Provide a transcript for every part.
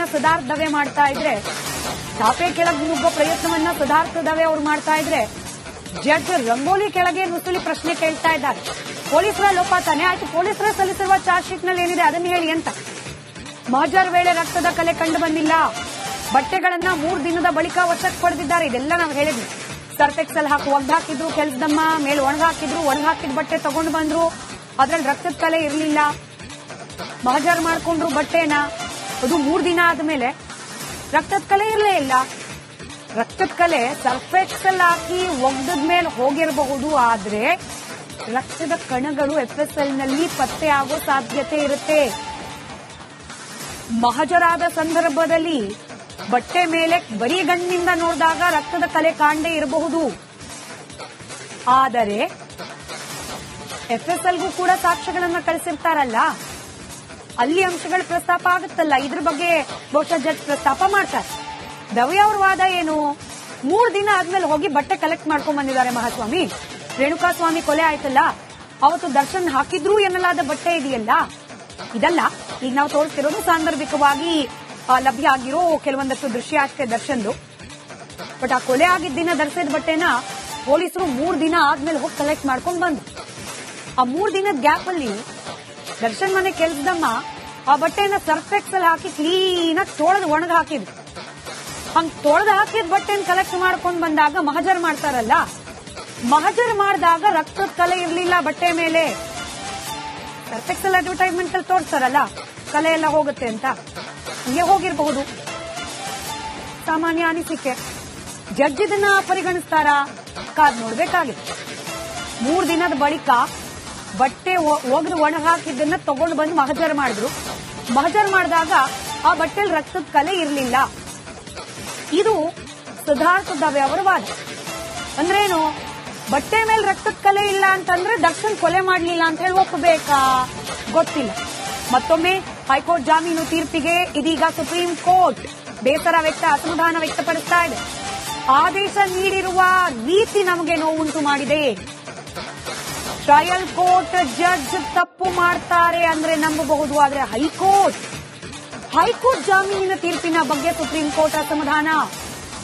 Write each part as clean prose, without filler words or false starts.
ಪ್ರಯತ್ನವನ್ನ ಸಿದ್ಧಾರ್ಥ ದವೆ ಮಾಡ್ತಾ ಇದ್ರೆ, ಚಾಪೆ ಕೆಳಗೆ ನುಗ್ಗೋ ಪ್ರಯತ್ನವನ್ನ ಸಿದ್ಧಾರ್ಥ ದವೆ ಅವರು ಮಾಡ್ತಾ ಇದ್ರೆ, ಜಡ್ಜ್ ರಂಗೋಲಿ ಕೆಳಗೆ ನುಸುಳಿ ಪ್ರಶ್ನೆ ಕೇಳ್ತಾ ಇದ್ದಾರೆ. ಪೊಲೀಸರ ಲೋಪ ತಾನೆ, ಆಯ್ತು ಪೊಲೀಸರ ಸಲ್ಲಿಸಿರುವ ಚಾರ್ಜ್ ಶೀಟ್ ನಲ್ಲಿ ಏನಿದೆ ಅದನ್ನ ಹೇಳಿ ಅಂತ. ಮಹಜರ್ ವೇಳೆ ರಕ್ತದ ಕಲೆ ಕಂಡು ಬಂದಿಲ್ಲ, ಬಟ್ಟೆಗಳನ್ನ 3 ದಿನದ ಬಳಿಕ ವಶಕ್ಕೆ ಪಡೆದಿದ್ದಾರೆ. ಇದೆಲ್ಲ ನಾವು ಹೇಳಿದ್ವಿ. ಸರ್ಫೆಕ್ಸಲ್ ಹಾಕಿ ಒಗ್ದಾಕಿದ್ರು, ಕೆಲಸದಮ್ಮ ಮೇಲೆ ಒಣಗಾಕಿದ್ರು, ಒಣಗಾಕಿದ ಬಟ್ಟೆ ತಗೊಂಡು ಬಂದ್ರು, ಅದ್ರಲ್ಲಿ ರಕ್ತದ ಕಲೆ ಇರಲಿಲ್ಲ. ಮಹಜರ್ ಮಾಡ್ಕೊಂಡ್ರು ಬಟ್ಟೆನ, ಅದು 3 ದಿನ ಆದ್ಮೇಲೆ ರಕ್ತದ ಕಲೆ ಇರಲೇ ಇಲ್ಲ. ರಕ್ತದ ಕಲೆ ಸರ್ಫೆಕ್ಸಲ್ ಹಾಕಿ ಒಗ್ದದ ಮೇಲೆ ಹೋಗಿರಬಹುದು, ಆದ್ರೆ ರಕ್ತದ ಕಣಗಳು ಎಫ್ಎಸ್ಎಲ್ ನಲ್ಲಿ ಪತ್ತೆ ಆಗೋ ಸಾಧ್ಯತೆ ಇರುತ್ತೆ. ಮಹಜರಾದ ಸಂದರ್ಭದಲ್ಲಿ ಬಟ್ಟೆ ಮೇಲೆ ಬರೀ ಗಣ್ಣಿಂದ ನೋಡಿದಾಗ ರಕ್ತದ ಕಲೆ ಕಾಣದೇ ಇರಬಹುದು, ಆದರೆ ಎಫ್ಎಸ್ಎಲ್ಗೂ ಕೂಡ ಸಾಕ್ಷ್ಯಗಳನ್ನ ಕಳಿಸಿರ್ತಾರಲ್ಲ, ಅಲ್ಲಿ ಅಂಶಗಳ ಪ್ರಸ್ತಾಪ ಆಗುತ್ತಲ್ಲ. ಇದ್ರ ಬಗ್ಗೆ ಬಹುಶಃ ಜಡ್ಜ್ ಪ್ರಸ್ತಾಪ ಮಾಡ್ತಾರೆ. ದವೆ ಅವ್ರ ವಾದ ಏನು, 3 ದಿನ ಆದ್ಮೇಲೆ ಹೋಗಿ ಬಟ್ಟೆ ಕಲೆಕ್ಟ್ ಮಾಡ್ಕೊಂಡ್ ಬಂದಿದ್ದಾರೆ ಮಹಾಸ್ವಾಮಿ. ರೇಣುಕಾಸ್ವಾಮಿ ಕೊಲೆ ಆಯ್ತಲ್ಲ, ಅವತ್ತು ದರ್ಶನ್ ಹಾಕಿದ್ರು ಎನ್ನಲಾದ ಬಟ್ಟೆ ಇದೆಯಲ್ಲ, ಇದಲ್ಲ ಈಗ ನಾವು ತೋರಿಸ್ತಿರೋದು ಸಾಂದರ್ಭಿಕವಾಗಿ ಲಭ್ಯ ಆಗಿರೋ ಕೆಲವೊಂದಷ್ಟು ದೃಶ್ಯ ಅಷ್ಟೇ ದರ್ಶನ್ದು. ಬಟ್ ಆ ಕೊಲೆ ಆಗಿದ್ದ ದಿನ ಧರಿಸಿದ ಬಟ್ಟೆನ ಪೊಲೀಸರು 3 ದಿನ ಆದ್ಮೇಲೆ ಹೋಗಿ ಕಲೆಕ್ಟ್ ಮಾಡ್ಕೊಂಡ್ ಬಂದ್ರು. ಆ 3 ದಿನದ ಗ್ಯಾಪ್ ಅಲ್ಲಿ ದರ್ಶನ್ ಮನೆ ಕೆಲ್ಸದಮ್ಮ ಆ ಬಟ್ಟೆನ ಸರ್ಫೆಕ್ಸಲ್ ಹಾಕಿ ಕ್ಲೀನ್ ಆಗಿ ತೊಳೆದು ಒಣಗ ಹಾಕಿದ್ರು. ಹಂಗ್ ತೊಳೆದು ಹಾಕಿದ ಬಟ್ಟೆನ ಕಲೆಕ್ಟ್ ಮಾಡ್ಕೊಂಡ್ ಬಂದಾಗ ಮಹಜರ್ ಮಾಡ್ತಾರಲ್ಲ, ಮಹಜರ್ ಮಾಡಿದಾಗ ರಕ್ತದ ಕಲೆ ಇರಲಿಲ್ಲ ಬಟ್ಟೆ ಮೇಲೆ. ಸರ್ಫೆಕ್ಸಲ್ ಅಡ್ವರ್ಟೈಸ್ಮೆಂಟ್ ಅಲ್ಲಿ ತೋರಿಸ್ತಾರಲ್ಲ ಕಲೆ ಎಲ್ಲ ಹೋಗುತ್ತೆ ಅಂತ, ಹಂಗೆ ಹೋಗಿರಬಹುದು, ಸಾಮಾನ್ಯ ಅನಿಸಿಕೆ. ಜಡ್ಜ್ ಇದನ್ನ ಪರಿಗಣಿಸ್ತಾರ, ಕಾದ್ ನೋಡ್ಬೇಕಾಗಿತ್ತು. 3 ದಿನದ ಬಳಿಕ ಬಟ್ಟೆ ಒಗೆದು ಒಣಗ ಹಾಕಿದ್ದನ್ನ ತಗೊಂಡು ಬಂದು ಮಹಜರ್ ಮಾಡಿದ್ರು. ಮಹಜರ್ ಮಾಡಿದಾಗ ಆ ಬಟ್ಟೆಯಲ್ಲಿ ರಕ್ತದ ಕಲೆ ಇರಲಿಲ್ಲ. ಇದು ಸಿದ್ಧಾರ್ಥ ದವೆ ಅವರ ವಾದ. ಅಂದ್ರೇನು, ಬಟ್ಟೆ ಮೇಲೆ ರಕ್ತದ ಕಲೆ ಇಲ್ಲ ಅಂತಂದ್ರೆ ದರ್ಶನ್ ಕೊಲೆ ಮಾಡಲಿಲ್ಲ ಅಂತ ಹೇಳಿ ಒಪ್ಪಬೇಕಾ, ಗೊತ್ತಿಲ್ಲ. ಮತ್ತೊಮ್ಮೆ ಹೈಕೋರ್ಟ್ ಜಾಮೀನು ತೀರ್ಪಿಗೆ ಇದೀಗ ಸುಪ್ರೀಂ ಕೋರ್ಟ್ ಅಸಮಾಧಾನ ವ್ಯಕ್ತಪಡಿಸ್ತಾ ಇದೆ. ಆದೇಶ ನೀಡಿರುವ ರೀತಿ ನಮಗೆ ನೋವುಂಟು ಮಾಡಿದೆ. ಟ್ರಯಲ್ ಕೋರ್ಟ್ ಜಡ್ಜ್ ತಪ್ಪು ಮಾಡ್ತಾರೆ ಅಂದ್ರೆ ನಂಬಬಹುದು, ಆದ್ರೆ ಹೈಕೋರ್ಟ್ ಜಾಮೀನಿನ ತೀರ್ಪಿನ ಬಗ್ಗೆ ಸುಪ್ರೀಂ ಕೋರ್ಟ್ ಅಸಮಾಧಾನ.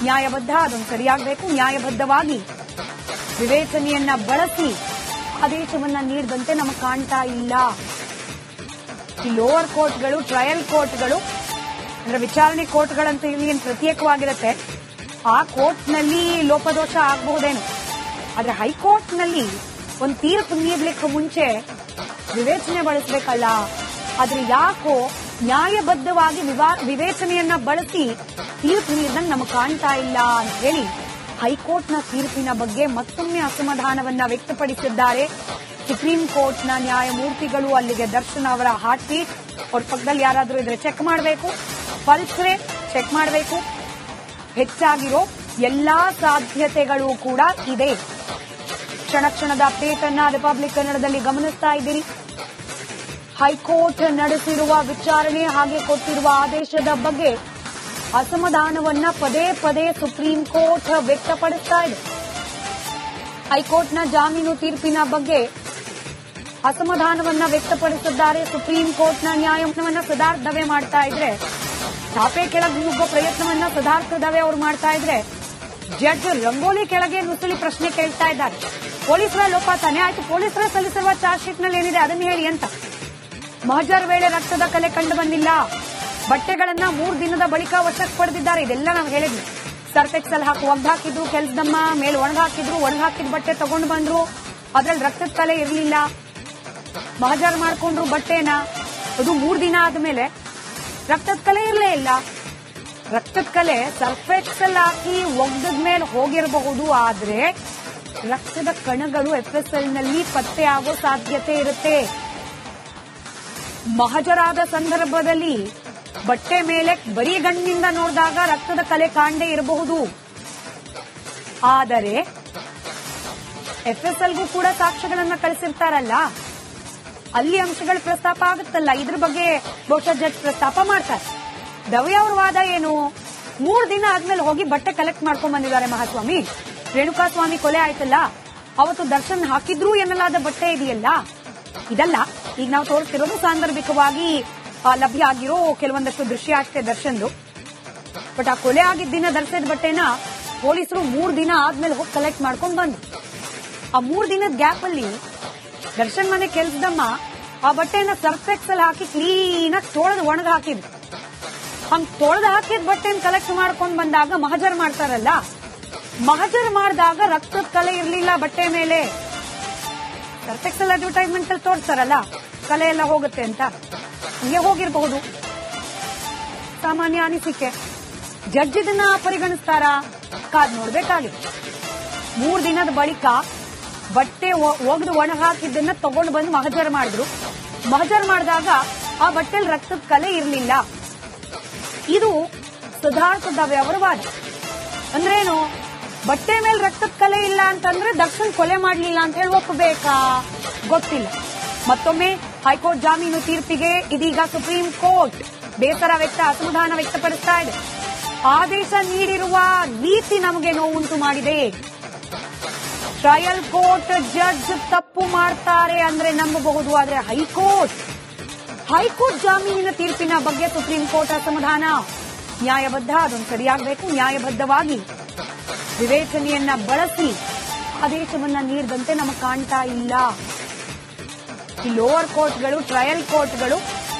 ನ್ಯಾಯಬದ್ಧ, ಅದನ್ನು ಸರಿಯಾಗಬೇಕು, ನ್ಯಾಯಬದ್ಧವಾಗಿ ವಿವೇಚನೆಯನ್ನ ಬಳಸಿ ಆದೇಶವನ್ನ ನೀಡಿದಂತೆ ನಮಗೆ ಕಾಣ್ತಾ ಇಲ್ಲ. ಈ ಲೋವರ್ ಕೋರ್ಟ್ಗಳು, ಟ್ರಯಲ್ ಕೋರ್ಟ್ಗಳು ಅಂದ್ರೆ ವಿಚಾರಣೆ ಕೋರ್ಟ್ಗಳಂತ ಇಲ್ಲಿ ಏನು ಪ್ರತ್ಯೇಕವಾಗಿರುತ್ತೆ, ಆ ಕೋರ್ಟ್ನಲ್ಲಿ ಲೋಪದೋಷ ಆಗಬಹುದೇನು, ಆದ್ರೆ ಹೈಕೋರ್ಟ್ನಲ್ಲಿ ಒಂದು ತೀರ್ಪು ನೀಡಲಿಕ್ಕೆ ಮುಂಚೆ ವಿವೇಚನೆ ಬಳಸಬೇಕಲ್ಲ. ಆದ್ರೆ ಯಾಕೋ ನ್ಯಾಯಬದ್ಧವಾಗಿ ವಿವೇಚನೆಯನ್ನ ಬಳಸಿ ತೀರ್ಪು ನೀಡಿದಂಗೆ ನಮಗೆ ಕಾಣ್ತಾ ಇಲ್ಲ ಅಂತ ಹೇಳಿ ಹೈಕೋರ್ಟ್ನ ತೀರ್ಪಿನ ಬಗ್ಗೆ ಮತ್ತೊಮ್ಮೆ ಅಸಮಾಧಾನವನ್ನ ವ್ಯಕ್ತಪಡಿಸಿದ್ದಾರೆ ಸುಪ್ರೀಂ ಕೋರ್ಟ್ನ ನ್ಯಾಯಮೂರ್ತಿಗಳು. ಅಲ್ಲಿಗೆ ದರ್ಶನ್ ಅವರ ಹಾರ್ಟ್ ಬೀಟ್, ಅವ್ರ ಪಕ್ಕದಲ್ಲಿ ಯಾರಾದರೂ ಇದ್ರೆ ಚೆಕ್ ಮಾಡಬೇಕು, ಪಲ್ಸ್ ರೇಟ್ ಚೆಕ್ ಮಾಡಬೇಕು. ಹೆಚ್ಚಾಗಿರೋ ಎಲ್ಲಾ ಸಾಧ್ಯತೆಗಳು ಕೂಡ ಇದೆ. ಕ್ಷಣದ ಅಪ್ಡೇಟ್ ಅನ್ನ ರಿಪಬ್ಲಿಕ್ ಕನ್ನಡದಲ್ಲಿ ಗಮನಿಸ್ತಾ ಇದ್ದೀರಿ. ಹೈಕೋರ್ಟ್ ನಡೆಸಿರುವ ವಿಚಾರಣೆ ಹಾಗೆ ಕೊಟ್ಟಿರುವ ಆದೇಶದ ಬಗ್ಗೆ ಅಸಮಾಧಾನವನ್ನ ಪದೇ ಪದೇ ಸುಪ್ರೀಂ ಕೋರ್ಟ್ ವ್ಯಕ್ತಪಡಿಸ್ತಾ ಇದೆ. ಹೈಕೋರ್ಟ್ನ ಜಾಮೀನು ತೀರ್ಪಿನ ಬಗ್ಗೆ ಅಸಮಾಧಾನವನ್ನ ವ್ಯಕ್ತಪಡಿಸಿದ್ದಾರೆ. ಸುಪ್ರೀಂ ಕೋರ್ಟ್ನ ನ್ಯಾಯವನ್ನ ಸಿದ್ಧಾರ್ಥ ದವೆ ಮಾಡ್ತಾ ಇದ್ರೆ, ಚಾಪೆ ಕೆಳಗೆ ನುಗ್ಗೋ ಪ್ರಯತ್ನವನ್ನ ಸಿದ್ಧಾರ್ಥ ದವೆ ಅವರು ಮಾಡ್ತಾ ಇದ್ರೆ, ಜಡ್ಜ್ ರಂಗೋಲಿ ಕೆಳಗೆ ನುಸುಳಿ ಪ್ರಶ್ನೆ ಕೇಳ್ತಾ ಇದ್ದಾರೆ. ಪೊಲೀಸರ ಲೋಪ ತಾನೆ, ಆಯ್ತು ಪೊಲೀಸರ ಸಲ್ಲಿಸಿರುವ ಚಾರ್ಜ್ ಶೀಟ್ ನಲ್ಲಿ ಏನಿದೆ ಅದನ್ನ ಹೇಳಿ ಅಂತ. ಮಹಜರ್ ವೇಳೆ ರಕ್ತದ ಕಲೆ ಕಂಡು ಬಂದಿಲ್ಲ, ಬಟ್ಟೆಗಳನ್ನ 3 ದಿನದ ಬಳಿಕ ವಶಕ್ಕೆ ಪಡೆದಿದ್ದಾರೆ. ಇದೆಲ್ಲ ನಾವು ಹೇಳಿದ್ವಿ. ಸರ್ಫೆಕ್ಸಲ್ ಹಾಕಿ ಒಗ್ದಾಕಿದ್ರು, ಕೆಲಸದಮ್ಮ ಮೇಲೆ ಒಣಗಾಕಿದ್ರು, ಒಣಗಾಕಿದ ಬಟ್ಟೆ ತಗೊಂಡು ಬಂದ್ರು, ಅದ್ರಲ್ಲಿ ರಕ್ತದ ಕಲೆ ಇರಲಿಲ್ಲ. ಮಹಜರ್ ಮಾಡ್ಕೊಂಡ್ರು ಬಟ್ಟೆನ, ಅದು 3 ದಿನ ಆದ್ಮೇಲೆ ರಕ್ತದ ಕಲೆ ಇರಲೇ ಇಲ್ಲ. ರಕ್ತದ ಕಲೆ ಸರ್ಫೆಕ್ಸಲ್ ಹಾಕಿ ಒಗ್ದದ ಮೇಲೆ ಹೋಗಿರಬಹುದು, ಆದ್ರೆ ರಕ್ತದ ಕಣಗಳು ಎಫ್ಎಸ್ಎಲ್ ನಲ್ಲಿ ಪತ್ತೆ ಆಗೋ ಸಾಧ್ಯತೆ ಇರುತ್ತೆ. ಮಹಜರಾದ ಸಂದರ್ಭದಲ್ಲಿ ಬಟ್ಟೆ ಮೇಲೆ ಬರೀ ಗಣ್ಣಿಂದ ನೋಡಿದಾಗ ರಕ್ತದ ಕಲೆ ಕಾಣದೇ ಇರಬಹುದು, ಆದರೆ ಎಫ್ಎಸ್ಎಲ್ಗೂ ಕೂಡ ಸಾಕ್ಷ್ಯಗಳನ್ನ ಕಳಿಸಿರ್ತಾರಲ್ಲ, ಅಲ್ಲಿ ಅಂಶಗಳ ಪ್ರಸ್ತಾಪ ಆಗುತ್ತಲ್ಲ. ಇದ್ರ ಬಗ್ಗೆ ಬಹುಶಃ ಜಡ್ಜ್ ಪ್ರಸ್ತಾಪ ಮಾಡ್ತಾರೆ. ದವೆ ಅವ್ರ ವಾದ ಏನು, 3 ದಿನ ಆದ್ಮೇಲೆ ಹೋಗಿ ಬಟ್ಟೆ ಕಲೆಕ್ಟ್ ಮಾಡ್ಕೊಂಡ್ ಬಂದಿದ್ದಾರೆ ಮಹಾಸ್ವಾಮಿ. ರೇಣುಕಾಸ್ವಾಮಿ ಕೊಲೆ ಆಯ್ತಲ್ಲ, ಅವತ್ತು ದರ್ಶನ್ ಹಾಕಿದ್ರು ಎನ್ನಲಾದ ಬಟ್ಟೆ ಇದೆಯಲ್ಲ, ಇದಲ್ಲ ಈಗ ನಾವು ತೋರಿಸ್ತಿರೋದು ಸಾಂದರ್ಭಿಕವಾಗಿ ಲಭ್ಯ ಆಗಿರೋ ಕೆಲವೊಂದಷ್ಟು ದೃಶ್ಯ ಅಷ್ಟೇ ದರ್ಶನ್ದು. ಬಟ್ ಆ ಕೊಲೆ ಆಗಿದ್ದ ದಿನ ಧರಿಸಿದ ಬಟ್ಟೆನ ಪೊಲೀಸರು 3 ದಿನ ಆದ್ಮೇಲೆ ಹೋಗಿ ಕಲೆಕ್ಟ್ ಮಾಡ್ಕೊಂಡ್ ಬಂದ್ರು. ಆ 3 ದಿನದ ಗ್ಯಾಪ್ ಅಲ್ಲಿ ದರ್ಶನ್ ಮನೆ ಕೆಲ್ಸದಮ್ಮ ಆ ಬಟ್ಟೆನ ಸರ್ಫ್ ಎಕ್ಸೆಲ್ ಹಾಕಿ ಕ್ಲೀನ್ ಆಗಿ ತೊಳೆದು ಒಣಗ ಹಾಕಿದ್ರು. ಹಂಗ್ ತೊಳೆದು ಹಾಕಿದ ಬಟ್ಟೆನ ಕಲೆಕ್ಟ್ ಮಾಡ್ಕೊಂಡ್ ಬಂದಾಗ ಮಹಜರ್ ಮಾಡ್ತಾರಲ್ಲ, ಮಹಜರ್ ಮಾಡಿದಾಗ ರಕ್ತದ ಕಲೆ ಇರ್ಲಿಲ್ಲ ಬಟ್ಟೆ ಮೇಲೆ. ಸರ್ಫ್ ಎಕ್ಸೆಲ್ ಅಡ್ವರ್ಟೈಸ್ಮೆಂಟ್ ಅಲ್ಲಿ ತೋರಿಸ್ತಾರಲ್ಲ ಕಲೆ ಎಲ್ಲ ಹೋಗುತ್ತೆ ಅಂತ, ಹಂಗೆ ಹೋಗಿರಬಹುದು. ಸಾಮಾನ್ಯ ಅನಿಸಿಕೆ. ಜಡ್ಜ್ ಇದನ್ನ ಪರಿಗಣಿಸ್ತಾರ? ಕಾದ್ ನೋಡ್ಬೇಕಾಗಿದೆ. 3 ದಿನದ ಬಳಿಕ ಬಟ್ಟೆ ಒಗೆದು ಒಣ ಹಾಕಿದ್ದನ್ನ ತಗೊಂಡು ಬಂದು ಮಹಜರ್ ಮಾಡಿದ್ರು. ಮಹಜರ್ ಮಾಡಿದಾಗ ಆ ಬಟ್ಟೆಲಿ ರಕ್ತದ ಕಲೆ ಇರಲಿಲ್ಲ. ಇದು ಸಿದ್ಧಾರ್ಥದ ವ್ಯವಹಾರವಾದ. ಅಂದ್ರೇನು? ಬಟ್ಟೆ ಮೇಲೆ ರಕ್ತದ ಕಲೆ ಇಲ್ಲ ಅಂತಂದ್ರೆ ದರ್ಶನ್ ಕೊಲೆ ಮಾಡಲಿಲ್ಲ ಅಂತ ಹೇಳಿ ಒಪ್ಪಬೇಕಾ? ಗೊತ್ತಿಲ್ಲ. ಮತ್ತೊಮ್ಮೆ ಹೈಕೋರ್ಟ್ ಜಾಮೀನು ತೀರ್ಪಿಗೆ ಇದೀಗ ಸುಪ್ರೀಂ ಕೋರ್ಟ್ ಬೇಸರ ಅಸಮಾಧಾನ ವ್ಯಕ್ತಪಡಿಸ್ತಾ ಇದೆ. ಆದೇಶ ನೀಡಿರುವ ರೀತಿ ನಮಗೆ ನೋವುಂಟು ಮಾಡಿದೆ. ಟ್ರಯಲ್ ಕೋರ್ಟ್ ಜಡ್ಜ್ ತಪ್ಪು ಮಾಡ್ತಾರೆ ಅಂದ್ರೆ ನಂಬಬಹುದು, ಆದ್ರೆ ಹೈಕೋರ್ಟ್ ಜಾಮೀನಿನ ತೀರ್ಪಿನ ಬಗ್ಗೆ ಸುಪ್ರೀಂ ಕೋರ್ಟ್ ಅಸಮಾಧಾನ. ನ್ಯಾಯಬದ್ಧ, ಅದೊಂದು ಸರಿಯಾಗಬೇಕು. ನ್ಯಾಯಬದ್ಧವಾಗಿ ವಿವೇಚನೆಯನ್ನ ಬಳಸಿ ಆದೇಶವನ್ನ ನೀಡಿದಂತೆ ನಮಗೆ ಕಾಣ್ತಾ ಇಲ್ಲ. ಈ ಲೋವರ್ ಕೋರ್ಟ್ಗಳು, ಟ್ರಯಲ್ ಕೋರ್ಟ್ಗಳು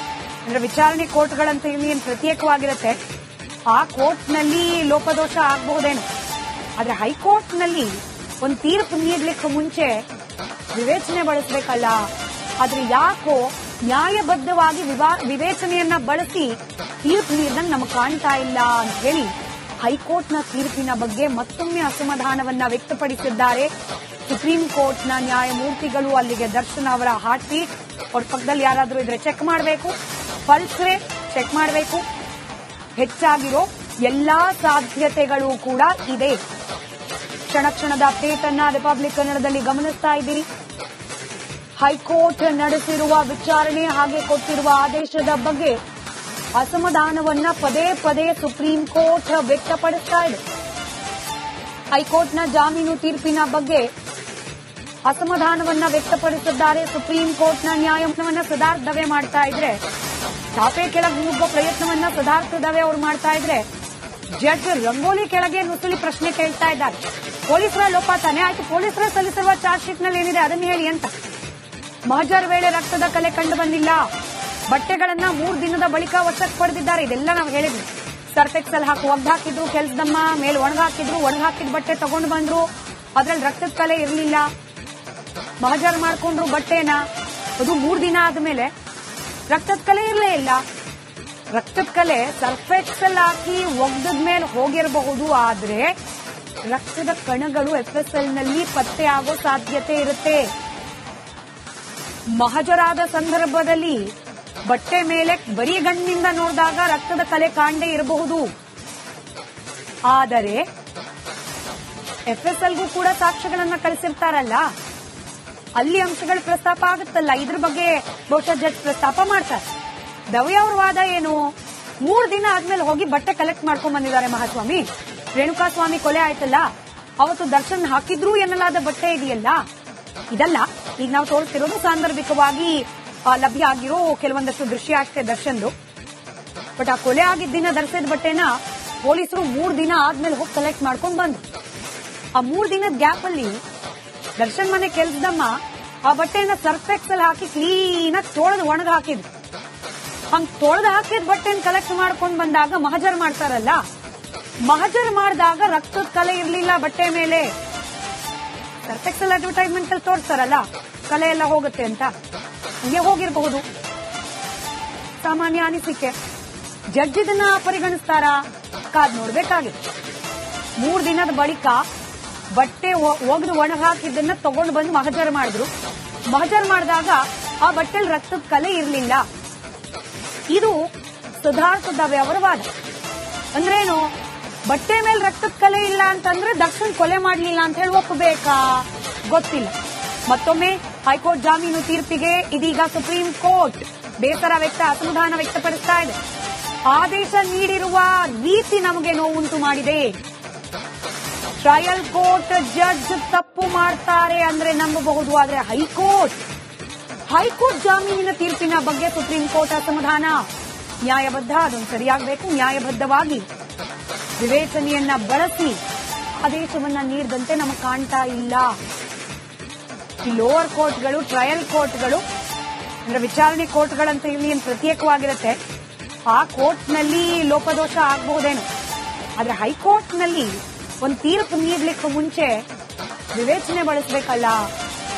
ಅಂದ್ರೆ ವಿಚಾರಣೆ ಕೋರ್ಟ್ಗಳಂತ ಏನು ಪ್ರತ್ಯೇಕವಾಗಿರುತ್ತೆ, ಆ ಕೋರ್ಟ್ನಲ್ಲಿ ಲೋಪದೋಷ ಆಗಬಹುದೇನು. ಆದ್ರೆ ಹೈಕೋರ್ಟ್ನಲ್ಲಿ ಒಂದು ತೀರ್ಪು ನೀಡಲಿಕ್ಕೆ ಮುಂಚೆ ವಿವೇಚನೆ ಬಳಸಬೇಕಲ್ಲ. ಆದ್ರೆ ಯಾಕೋ ನ್ಯಾಯಬದ್ಧವಾಗಿ ವಿವೇಚನೆಯನ್ನ ಬಳಸಿ ತೀರ್ಪು ನೀಡಿದಂಗೆ ನಮಗೆ ಕಾಣ್ತಾ ಇಲ್ಲ ಅಂತ ಹೇಳಿ ಹೈಕೋರ್ಟ್ನ ತೀರ್ಪಿನ ಬಗ್ಗೆ ಮತ್ತೊಮ್ಮೆ ಅಸಮಾಧಾನವನ್ನ ವ್ಯಕ್ತಪಡಿಸಿದ್ದಾರೆ ಸುಪ್ರೀಂ ಕೋರ್ಟ್ನ ನ್ಯಾಯಮೂರ್ತಿಗಳು. ಅಲ್ಲಿಗೆ ದರ್ಶನ್ ಅವರ ಹಾಟ್ ಸೀಟ್, ಅವ್ರ ಪಕ್ಕದಲ್ಲಿ ಯಾರಾದ್ರೂ ಇದ್ರೆ ಚೆಕ್ ಮಾಡಬೇಕು, ಪಲ್ಸ್ ರೇಟ್ ಚೆಕ್ ಮಾಡಬೇಕು. ಹೆಚ್ಚಾಗಿರೋ ಎಲ್ಲಾ ಸಾಧ್ಯತೆಗಳು ಕೂಡ ಇದೆ. ಕ್ಷಣದ ಅಪ್ಡೇಟ್ ಅನ್ನ ರಿಪಬ್ಲಿಕ್ ಕನ್ನಡದಲ್ಲಿ ಗಮನಿಸ್ತಾ ಇದ್ದೀರಿ. ಹೈಕೋರ್ಟ್ ನಡೆಸಿರುವ ವಿಚಾರಣೆ ಹಾಗೆ ಕೊಟ್ಟಿರುವ ಆದೇಶದ ಬಗ್ಗೆ ಅಸಮಾಧಾನವನ್ನ ಪದೇ ಪದೇ ಸುಪ್ರೀಂ ಕೋರ್ಟ್ ವ್ಯಕ್ತಪಡಿಸ್ತಾ ಇದೆ. ಹೈಕೋರ್ಟ್ನ ಜಾಮೀನು ತೀರ್ಪಿನ ಬಗ್ಗೆ ಅಸಮಾಧಾನವನ್ನ ವ್ಯಕ್ತಪಡಿಸಿದ್ದಾರೆ. ಸುಪ್ರೀಂ ಕೋರ್ಟ್ನ ನ್ಯಾಯಾಲಯವನ್ನ ಸಿದ್ಧಾರ್ಥ ದವೆ ಮಾಡ್ತಾ ಇದ್ರೆ, ಚಾಪೆ ಕೆಳಗೆ ನುಗ್ಗೋ ಪ್ರಯತ್ನವನ್ನ ಸಿದ್ಧಾರ್ಥ ದವೆ ಅವರು ಮಾಡ್ತಾ ಇದ್ರೆ, ಜಡ್ಜ್ ರಂಗೋಲಿ ಕೆಳಗೆ ನುಸುಳಿ ಪ್ರಶ್ನೆ ಕೇಳ್ತಾ ಇದ್ದಾರೆ. ಪೊಲೀಸರ ಲೋಪ ತಾನೆ ಆಯ್ತು, ಪೊಲೀಸರ ಸಲ್ಲಿಸಿರುವ ಚಾರ್ಜ್ ಶೀಟ್ ನಲ್ಲಿ ಏನಿದೆ ಅದನ್ನ ಹೇಳಿ ಅಂತ. ಮಹಜರ್ ವೇಳೆ ರಕ್ತದ ಕಲೆ ಕಂಡು ಬಂದಿಲ್ಲ. ಬಟ್ಟೆಗಳನ್ನ 3 ದಿನದ ಬಳಿಕ ವಶಕ್ಕೆ ಪಡೆದಿದ್ದಾರೆ. ಇದೆಲ್ಲ ನಾವು ಹೇಳಿದ್ವಿ. ಸರ್ಫ್ ಎಕ್ಸೆಲ್ ಹಾಕಿ ಒಗ್ದಾಕಿದ್ರು, ಕೆಲ್ಸದಮ್ಮ ಮೇಲೆ ಒಣಗಾಕಿದ್ರು, ಒಣಗಾಕಿದ ಬಟ್ಟೆ ತಗೊಂಡು ಬಂದ್ರು, ಅದ್ರಲ್ಲಿ ರಕ್ತದ ಕಲೆ ಇರಲಿಲ್ಲ. ಮಹಜರ್ ಮಾಡ್ಕೊಂಡ್ರು ಬಟ್ಟೆನ, ಅದು 3 ದಿನ ಆದ್ಮೇಲೆ ರಕ್ತದ ಕಲೆ ಇರಲೇ ಇಲ್ಲ. ರಕ್ತದ ಕಲೆ ಸರ್ಫ್ ಎಕ್ಸೆಲ್ ಹಾಕಿ ಒಗ್ದದ ಮೇಲೆ ಹೋಗಿರಬಹುದು, ಆದ್ರೆ ರಕ್ತದ ಕಣಗಳು ಎಫ್ಎಸ್ಎಲ್ ನಲ್ಲಿ ಪತ್ತೆ ಆಗೋ ಸಾಧ್ಯತೆ ಇರುತ್ತೆ. ಮಹಜರಾದ ಸಂದರ್ಭದಲ್ಲಿ ಬಟ್ಟೆ ಮೇಲೆ ಬರೀ ಗಣ್ಣಿಂದ ನೋಡಿದಾಗ ರಕ್ತದ ಕಲೆ ಕಾಣದೇ ಇರಬಹುದು, ಆದರೆ ಎಫ್ಎಸ್ಎಲ್ಗೂ ಕೂಡ ಸಾಕ್ಷ್ಯಗಳನ್ನ ಕಳಿಸಿರ್ತಾರಲ್ಲ, ಅಲ್ಲಿ ಅಂಶಗಳು ಪ್ರಸ್ತಾಪ ಆಗುತ್ತಲ್ಲ. ಇದ್ರ ಬಗ್ಗೆ ಬಹುಶಃ ಜಡ್ಜ್ ಪ್ರಸ್ತಾಪ ಮಾಡ್ತಾರೆ. ದವೆ ಅವ್ರ ವಾದ ಏನು? 3 ದಿನ ಆದ್ಮೇಲೆ ಹೋಗಿ ಬಟ್ಟೆ ಕಲೆಕ್ಟ್ ಮಾಡ್ಕೊಂಡ್ ಬಂದಿದ್ದಾರೆ ಮಹಾಸ್ವಾಮಿ. ರೇಣುಕಾ ಸ್ವಾಮಿ ಕೊಲೆ ಆಯ್ತಲ್ಲ, ಅವತ್ತು ದರ್ಶನ್ ಹಾಕಿದ್ರು ಎನ್ನಲಾದ ಬಟ್ಟೆ ಇದೆಯಲ್ಲ, ಇದಲ್ಲ ಈಗ ನಾವು ತೋರಿಸ್ತಿರೋದು ಸಾಂದರ್ಭಿಕವಾಗಿ ಲಭ್ಯ ಆಗಿರೋ ಕೆಲವೊಂದಷ್ಟು ದೃಶ್ಯ ಅಷ್ಟೇ ದರ್ಶನ್ದು. ಬಟ್ ಆ ಕೊಲೆ ಆಗಿದ್ದ ದಿನ ಧರಿಸಿದ ಬಟ್ಟೆನ ಪೊಲೀಸರು 3 ದಿನ ಆದ್ಮೇಲೆ ಹೋಗಿ ಕಲೆಕ್ಟ್ ಮಾಡ್ಕೊಂಡ್ ಬಂದ್ರು. ಆ 3 ದಿನದ ಗ್ಯಾಪ್ ಅಲ್ಲಿ ದರ್ಶನ್ ಮನೆ ಕೆಲ್ಸದಮ್ಮ ಆ ಬಟ್ಟೆನ ಸರ್ಫ್ ಎಕ್ಸೆಲ್ ಹಾಕಿ ಕ್ಲೀನ್ ಆಗಿ ತೊಳೆದು ಒಣಗ ಹಾಕಿದ್ರು. ಹಂಗ್ ತೊಳೆದು ಹಾಕಿದ ಬಟ್ಟೆನ ಕಲೆಕ್ಟ್ ಮಾಡ್ಕೊಂಡ್ ಬಂದಾಗ ಮಹಜರ್ ಮಾಡ್ತಾರಲ್ಲ, ಮಹಜರ್ ಮಾಡಿದಾಗ ರಕ್ತದ ಕಲೆ ಇರಲಿಲ್ಲ ಬಟ್ಟೆ ಮೇಲೆ. ಸರ್ಫ್ ಎಕ್ಸೆಲ್ ಅಡ್ವರ್ಟೈಸ್ಮೆಂಟ್ ಅಲ್ಲಿ ತೋರಿಸ್ತಾರಲ್ಲ ಕಲೆ ಎಲ್ಲ ಹೋಗುತ್ತೆ ಅಂತ, ಹಂಗೆ ಹೋಗಿರಬಹುದು. ಸಾಮಾನ್ಯ ಅನಿಸಿಕೆ. ಜಡ್ಜ್ ಇದನ್ನ ಪರಿಗಣಿಸ್ತಾರ? ಕಾದ್ ನೋಡ್ಬೇಕಾಗಿದೆ. 3 ದಿನದ ಬಳಿಕ ಬಟ್ಟೆ ಒಗೆದು ಒಣ ಹಾಕಿದ್ದನ್ನ ತಗೊಂಡು ಬಂದು ಮಹಜರ್ ಮಾಡಿದ್ರು. ಮಹಜರ್ ಮಾಡಿದಾಗ ಆ ಬಟ್ಟೆಲಿ ರಕ್ತದ ಕಲೆ ಇರಲಿಲ್ಲ. ಇದು ಸಿದ್ಧಾರ್ಥದ ವ್ಯವಹಾರವಾದ. ಅಂದ್ರೇನು? ಬಟ್ಟೆ ಮೇಲೆ ರಕ್ತದ ಕಲೆ ಇಲ್ಲ ಅಂತಂದ್ರೆ ದರ್ಶನ್ ಕೊಲೆ ಮಾಡಲಿಲ್ಲ ಅಂತ ಹೇಳಿ ಒಪ್ಪಬೇಕಾ? ಗೊತ್ತಿಲ್ಲ. ಮತ್ತೊಮ್ಮೆ ಹೈಕೋರ್ಟ್ ಜಾಮೀನು ತೀರ್ಪಿಗೆ ಇದೀಗ ಸುಪ್ರೀಂ ಕೋರ್ಟ್ ಬೇಸರ ಅಸಮಾಧಾನ ವ್ಯಕ್ತಪಡಿಸ್ತಾ ಇದೆ. ಆದೇಶ ನೀಡಿರುವ ರೀತಿ ನಮಗೆ ನೋವುಂಟು ಮಾಡಿದೆ. ಟ್ರಯಲ್ ಕೋರ್ಟ್ ಜಡ್ಜ್ ತಪ್ಪು ಮಾಡ್ತಾರೆ ಅಂದ್ರೆ ನಂಬಬಹುದು, ಆದ್ರೆ ಹೈಕೋರ್ಟ್ ಜಾಮೀನಿನ ತೀರ್ಪಿನ ಬಗ್ಗೆ ಸುಪ್ರೀಂ ಕೋರ್ಟ್ ಅಸಮಾಧಾನ. ನ್ಯಾಯಬದ್ಧ, ಅದೊಂದು ಸರಿಯಾಗಬೇಕು. ನ್ಯಾಯಬದ್ಧವಾಗಿ ವಿವೇಚನೆಯನ್ನ ಬಳಸಿ ಆದೇಶವನ್ನ ನೀಡಿದಂತೆ ನಮಗೆ ಕಾಣ್ತಾ ಇಲ್ಲ. ಈ ಲೋವರ್ ಕೋರ್ಟ್ಗಳು, ಟ್ರಯಲ್ ಕೋರ್ಟ್ಗಳು ಅಂದ್ರೆ ವಿಚಾರಣೆ ಕೋರ್ಟ್ಗಳಂತ ಇಲ್ಲಿ ಪ್ರತ್ಯೇಕವಾಗಿರುತ್ತೆ. ಆ ಕೋರ್ಟ್ನಲ್ಲಿ ಲೋಪದೋಷ ಆಗಬಹುದೇನು, ಆದ್ರೆ ಹೈಕೋರ್ಟ್ನಲ್ಲಿ ಒಂದು ತೀರ್ಪು ನೀಡಲಿಕ್ಕೆ ಮುಂಚೆ ವಿವೇಚನೆ ಬಳಸಬೇಕಲ್ಲ.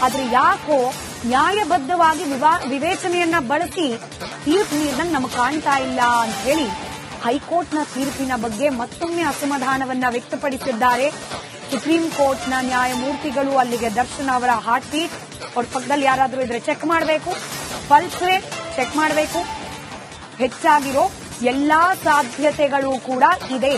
ಆದ್ರೆ ಯಾಕೋ ನ್ಯಾಯಬದ್ಧವಾಗಿ ವಿವೇಚನೆಯನ್ನ ಬಳಸಿ ತೀರ್ಪು ನೀಡಿದಂಗೆ ನಮಗೆ ಕಾಣ್ತಾ ಇಲ್ಲ ಅಂತ ಹೇಳಿ ಹೈಕೋರ್ಟ್ನ ತೀರ್ಪಿನ ಬಗ್ಗೆ ಮತ್ತೊಮ್ಮೆ ಅಸಮಾಧಾನವನ್ನ ವ್ಯಕ್ತಪಡಿಸಿದ್ದಾರೆ ಸುಪ್ರೀಂ ಕೋರ್ಟ್ನ ನ್ಯಾಯಮೂರ್ತಿಗಳು. ಅಲ್ಲಿಗೆ ದರ್ಶನ್ ಅವರ ಹಾರ್ಟ್ ಬೀಟ್, ಅವ್ರ ಪಕ್ಕದಲ್ಲಿ ಯಾರಾದರೂ ಇದ್ರೆ ಚೆಕ್ ಮಾಡಬೇಕು, ಪಲ್ಸ್ ರೇಟ್ ಚೆಕ್ ಮಾಡಬೇಕು. ಹೆಚ್ಚಾಗಿರೋ ಎಲ್ಲಾ ಸಾಧ್ಯತೆಗಳು ಕೂಡ ಇದೆ.